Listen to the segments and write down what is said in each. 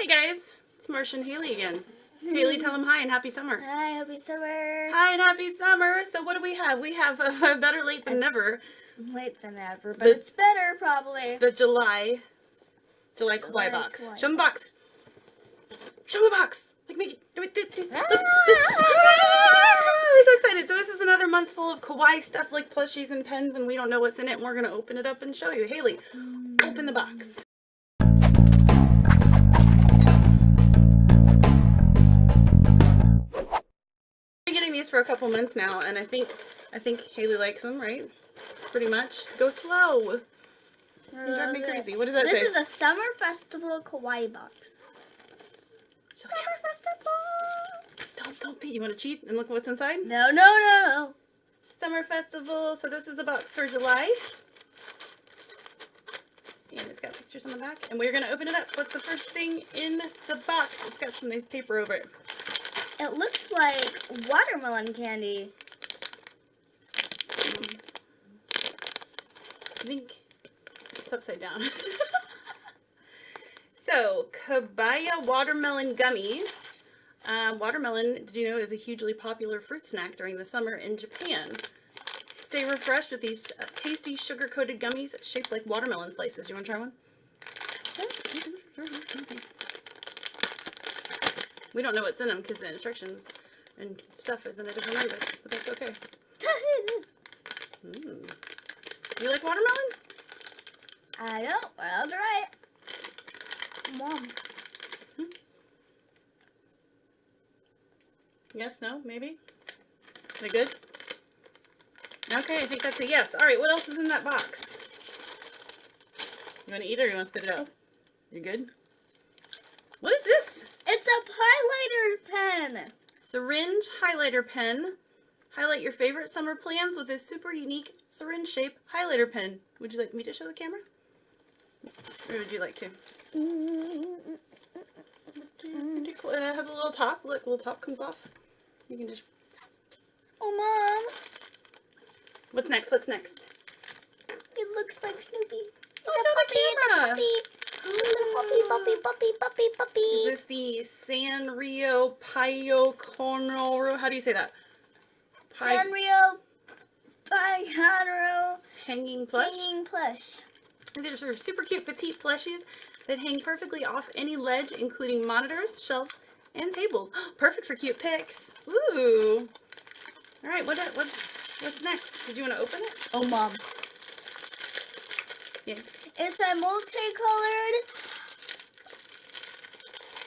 Hey guys, it's Marcia and Haley again. Haley, tell them hi and happy summer. Hi, happy summer. Hi and happy summer. So what do we have? We have better late than never. Late than ever, but it's better probably. The July Kawaii box. Kawaii Show them the box. Show them the box. Like make it. Ah! We're so excited. So this is another month full of Kawaii stuff like plushies and pens, and we don't know what's in it. And we're gonna open it up and show you. Haley, open the box. For a couple months now, and I think Haley likes them, right? Pretty much. Go slow. You drive me crazy. What does that say? This is a Summer Festival Kawaii box. Summer Festival. Don't beat. You want to cheat and look what's inside? No. Summer Festival. So this is the box for July. And it's got pictures on the back. And we're gonna open it up. What's the first thing in the box? It's got some nice paper over it. It looks like watermelon candy. I think it's upside down. So, Kawaii watermelon gummies. Watermelon, did you know, is a hugely popular fruit snack during the summer in Japan. Stay refreshed with these tasty sugar-coated gummies shaped like watermelon slices. You want to try one? We don't know what's in them because the instructions and stuff is in a different language, but that's okay. You like watermelon? I don't, but I'll try it. Mom. Yes, no, maybe? Are they good? Okay, I think that's a yes. All right, what else is in that box? You want to eat it or you want to spit it out? You good? What is this? It's a highlighter pen. Syringe highlighter pen. Highlight your favorite summer plans with this super unique syringe shape highlighter pen. Would you like me to show the camera? Or would you like to? Pretty cool. And it has a little top. Look, little top comes off. You can just... Oh, Mom. What's next? What's next? It looks like Snoopy. Oh, show the camera. Puppy. Is this the Sanrio Paio Konoru? How do you say that? Sanrio Paio Hanging plush? Hanging plush. They're sort of super cute petite plushies that hang perfectly off any ledge, including monitors, shelves, and tables. Perfect for cute pics. Ooh. All right, what's next? Did you want to open it? Oh, Mom. Yeah. It's a multicolored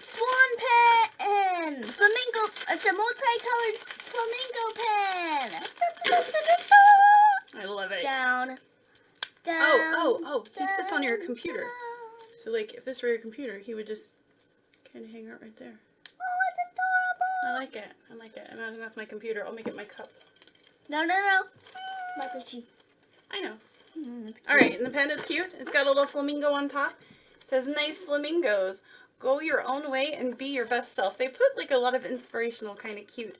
swan pen. Flamingo. It's a multicolored flamingo pen. I love it. Down. Oh, he sits on your down, computer. down. So, like, if this were your computer, he would just kind of hang out right there. Oh, it's adorable. I like it. Imagine that's my computer. I'll make it my cup. No. My pushy. I know. It's All right, and the pen is cute. It's got a little flamingo on top. It says, nice flamingos. Go your own way and be your best self. They put, like, a lot of inspirational kind of cute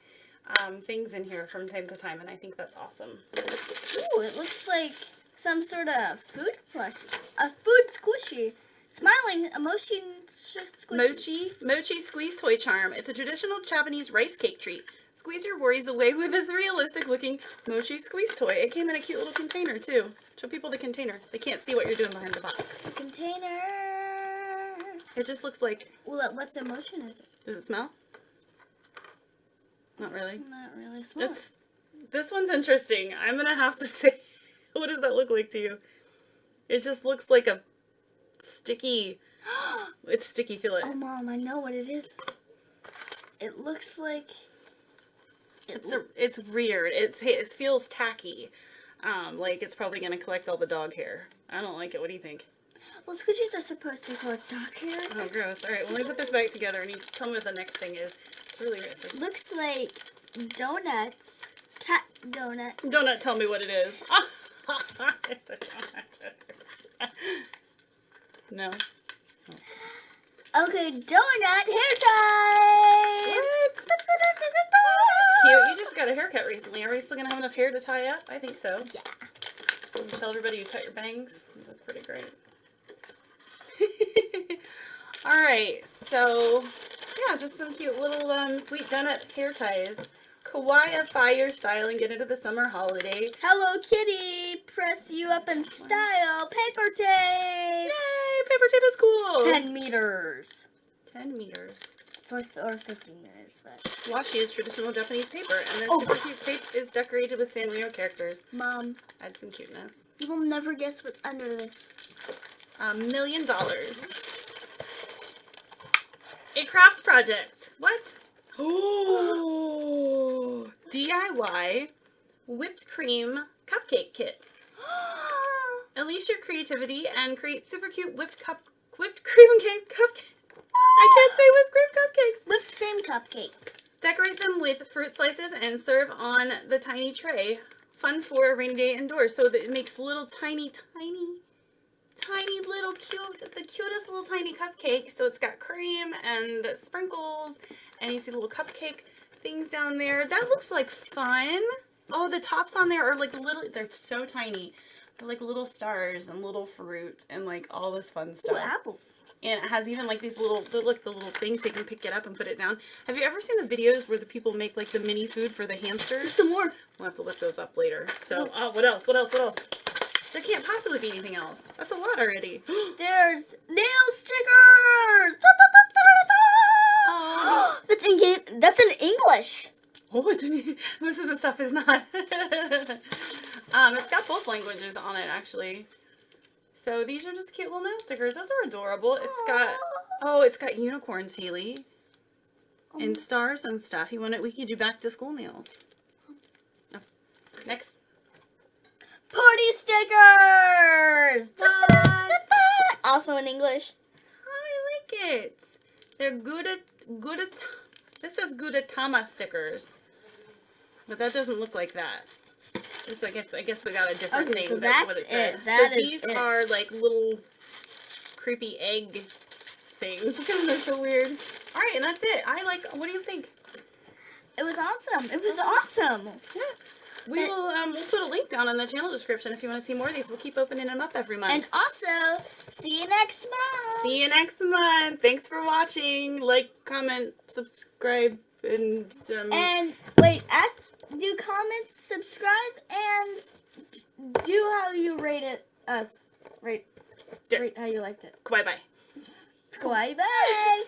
things in here from time to time, and I think that's awesome. Ooh, it looks like some sort of food plushie. A food squishy. Smiling, a mochi squishy. Mochi squeeze toy charm. It's a traditional Japanese rice cake treat. Squeeze your worries away with this realistic looking mochi squeeze toy. It came in a cute little container too. Show people the container. They can't see what you're doing behind the box. Container. It just looks like... What's emotion is it? Does it smell? Not really. Not really small. This one's interesting. I'm gonna have to say, what does that look like to you? It just looks like a sticky... It's sticky, feel it. Oh, Mom, I know what it is. It looks like... It's weird. It feels tacky. Like it's probably gonna collect all the dog hair. I don't like it. What do you think? Well, squishies are supposed to collect dog hair. Oh, gross. All right, well, let me put this back together and you tell me what the next thing is. It's really rich. Looks like donuts. Cat donut. Donut, tell me what it is. It's a donut. No. Okay, donut hair tie. What? Cute. You just got a haircut recently. Are you still gonna have enough hair to tie up? I think so. Yeah. Can you tell everybody you cut your bangs? You look pretty great. Alright, so, yeah, just some cute little sweet donut hair ties. Kawaii fire style and get into the summer holiday. Hello Kitty, press you up in style. Paper tape. Yay! Paper tape is cool! 10 meters. 10 meters. Or 15 minutes, but. Washi is traditional Japanese paper, and their super cute tape is decorated with Sanrio characters. Mom, Add some cuteness. you will never guess what's under this. $1 million. A craft project. What? Oh! DIY whipped cream cupcake kit. Unleash your creativity and create super cute whipped cream cake cupcake. I can't say whipped cream cupcakes. Whipped cream cupcakes. Decorate them with fruit slices and serve on the tiny tray. Fun for a rainy day indoors. So that it makes little tiny little the cutest little tiny cupcake. So it's got cream and sprinkles, and you see the little cupcake things down there. That looks like fun. Oh, the tops on there are like they're so tiny. They're like little stars and little fruit and like all this fun stuff. Ooh, apples. And it has even like these little, look, the little things so you can pick it up and put it down. Have you ever seen the videos where the people make like the mini food for the hamsters? Some more. We'll have to lift those up later. So, what else? What else? What else? There can't possibly be anything else. That's a lot already. There's nail stickers. Aw. That's in English. Oh, most of the stuff is not. It's got both languages on it actually. So these are just cute little nail stickers. Those are adorable. It's got unicorns, Haley, and stars and stuff. We could do back to school nails. Oh. Next. Party stickers. What? Also in English. I like it. They're this says Gudetama stickers, but that doesn't look like that. Just, I guess we got a different Okay, thing. so That's that's what it it. said. That so is these it. are like little creepy egg things. Look at them, they're so weird. All right, and that's it. What do you think? It was awesome. It was awesome. Yeah. We'll put a link down in the channel description if you want to see more of these. We'll keep opening them up every month. And also, see you next month. See you next month. Thanks for watching. Like, comment, subscribe, and wait, do comment, subscribe, and do how you rated us. Rate how you liked it. bye-bye. Bye bye.